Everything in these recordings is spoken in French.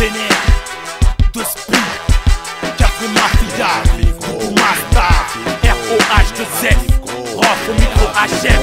vénère, de speed, Café Mafia, Doudou Master, ROH2F, Rof au micro HF.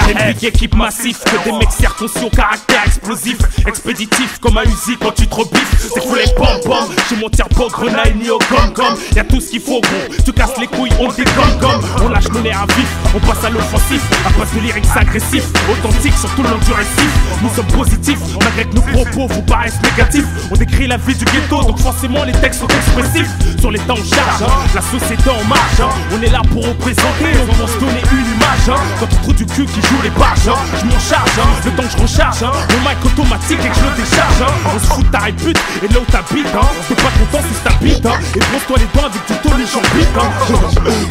J'ai une big équipe massif, que des mecs circoncis au caractère explosif, expéditif comme un Uzi quand tu te rebiffes. C'est fou les pom-pom, j'ai mon tir pas grenaille ni au com-com. Y'a tout ce qu'il faut gros, tu casses les couilles, on dégomme. On lâche nos nerfs à vif, on passe à l'offensif, à base de lyrics agressifs, authentiques sur tout le long du récif. Nous sommes positifs, malgré que nos propos vous paraissent négatifs. On décrit la vie du ghetto, donc forcément les textes sont expressifs. Sur les temps on charge, la société en marche. On est là pour représenter, on pense donner une image. Quand tu trouves du cul qui joue les barges, je m'en charge, le temps que je recharge, le mic automatique et que je le décharge. On se fout de ta répute et là où t'habites, t'es pas content si ça bite, et brosse-toi les dents avec du Tony Jean-Bite.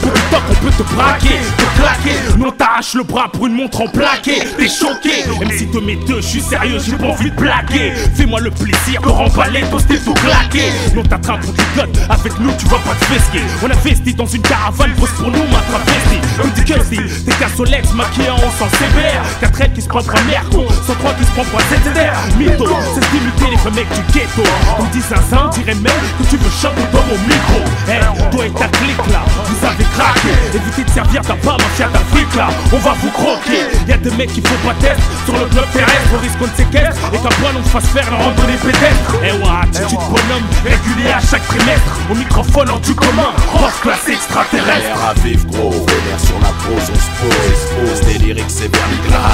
Pour du top on peut te braquer, te claquer. Nous on t'arrache le bras pour une montre en plaqué. T'es choqué, même si te mets deux, je suis sérieux, j'ai pas envie de blaguer. Fais-moi le plaisir de remballer, toaster tout claqué. Nous t'attrape pour du gun, avec nous tu vas pas te fesquer. On investit dans une caravane, bosse pour nous ma travestie. Comme du Kelsey, t'es cassolex maquillé en sang sévère. 4 qui se prend pour un merco, 103 qui se prend pour un ZZR. Mytho, c'est d'imiter les vrais mecs du ghetto. Comme dit Zinzin, dirait même que tu veux chanter dans mon micro. Hey, toi et ta clique là, vous avez craqué. Évitez de servir ta femme mafia d'Afrique là, on va vous croquer. Y'a des mecs qui font pas test sur le globe terrestre, au risque qu'on ne séquestre et qu'à poil on te fasse faire leur randonnée pédestre. Eh ouais, attitude bonhomme, régulier à chaque trimestre. Au microphone en du commun, prof classé extraterrestre. L'air à vivre gros, vénère sur la pose, on se pose. Des lyrics sévères,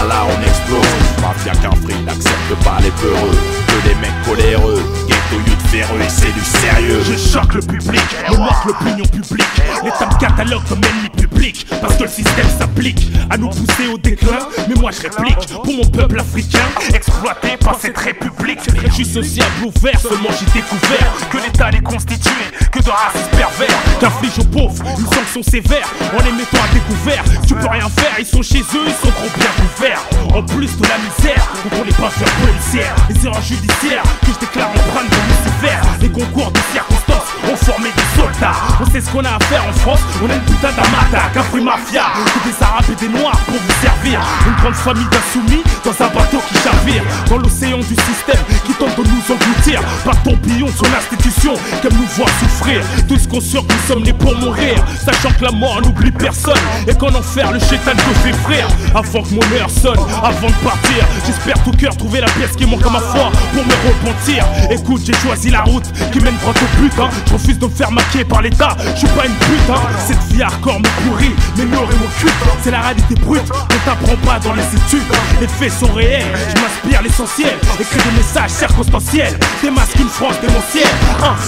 là on explose. Mafia qu'un free n'accepte pas les peureux, que des mecs coléreux. Ghetto youth véreux et c'est du sérieux. Je choque le public, me marque l'opinion publique. L'État me catalogue comme ennemi public, parce que le système s'applique à nous pousser au déclin. Mais moi je réplique, pour mon peuple africain exploité par cette république. Je suis sociable ouvert, seulement j'ai découvert que l'État n'est constitué que de racistes pervers, qu'inflige aux pauvres une sanction sévère en les mettant à découvert. Tu peux rien faire, ils sont chez eux, ils sont trop bien couverts. En plus de la misère, contre les bavures policières, les erreurs judiciaires que je déclare empreintes de Lucifer. Les concours de circonstances ont formé des soldats. On sait ce qu'on a à faire en France, on a une putain d'amata, Café Mafia, que des arabes et des noirs pour vous servir. Une grande famille d'insoumis dans un bateau qui chavire dans l'océan du système qui tente de nous engloutir. Par tourbillon de son institution qu'elle nous voit souffrir. Tous conscients que nous sommes nés pour mourir, sachant que la mort n'oublie personne et qu'en enfer le chétan te fait frire. Avant que mon heure sonne, avant de partir, j'espère tout cœur trouver la pièce qui manque à ma foi pour me repentir. Écoute, j'ai choisi la route qui mène droit au but, Je refuse de me faire maquiller par l'état, je suis pas une pute, Cette vie hardcore me pourrit, mais nourrit mon culte. C'est la réalité brute, on t'apprend pas dans les études. Les faits sont réels, je m'inspire l'essentiel. Écris des messages circonstanciels, démasque une France démentielle.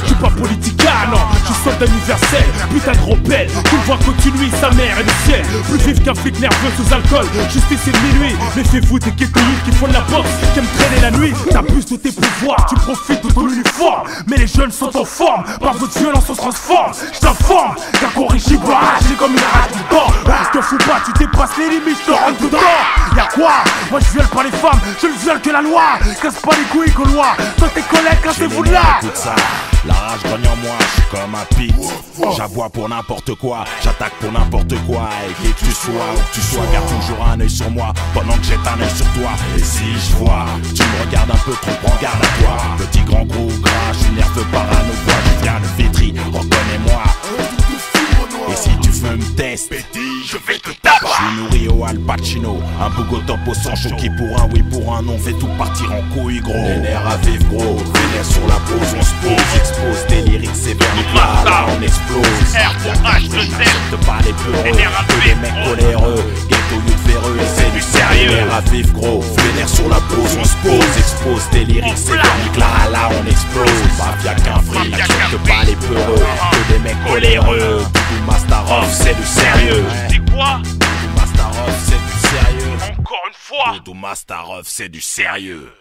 Je suis pas politica, non, je suis soldat universel. Putain de rebelle, tu le vois continuer, sa mère et le ciel. Plus vif qu'un flic nerveux sous alcool, justice et de minuit. Méfiez-vous des ghettoïdes qui font de la boxe, qui aiment traîner la nuit. T'abuses de tes pouvoirs, tu profites de ton uniforme. Mais les jeunes sont en forme, par votre violence on se transforme. Je t'informe, qu'incorrigible j'ai comme une rage du temps. Te fous pas, tu dépasses les limites, je te rentre dedans. Y'a quoi? Moi je viole pas les femmes, je ne viole que la loi. Casse pas les couilles Gaulois, toi tes collègues, cassez-vous de là. Écoute ça, la rage gagne en moi, je suis comme un pit. J'aboie pour n'importe quoi, j'attaque pour n'importe quoi. Et que tu sois où que tu sois, garde toujours un œil sur moi pendant que j'ai un œil sur toi. Et si je vois, tu me regardes un peu trop, prends garde à toi. Petit grand gros gras, je suis nerveux parano, je viens de Vitry, reconnais-moi. Et si tu veux me tester, je vais te taper. Je suis nourri au Al Pacino, un bougot top au sang chaud qui pour un oui pour un non fait tout partir en couille gros. Les nerfs à vivre gros, vénère sur la pose, on se pose, expose des lyrics sévères, là on explose. ROH2F, pas les peureux, que les mecs coléreux, ghetto youth véreux et c'est du sérieux. Les nerfs à vivre gros, vénère sur la pose, on se pose, expose des lyrics sévères, là on explose. Mafia qu'un free, n'accepte pas les peureux, que des mecs coléreux. Doudou Master, c'est du sérieux. Tu dis quoi? Doudou Master, c'est du sérieux. Encore une fois. Doudou Master, c'est du sérieux.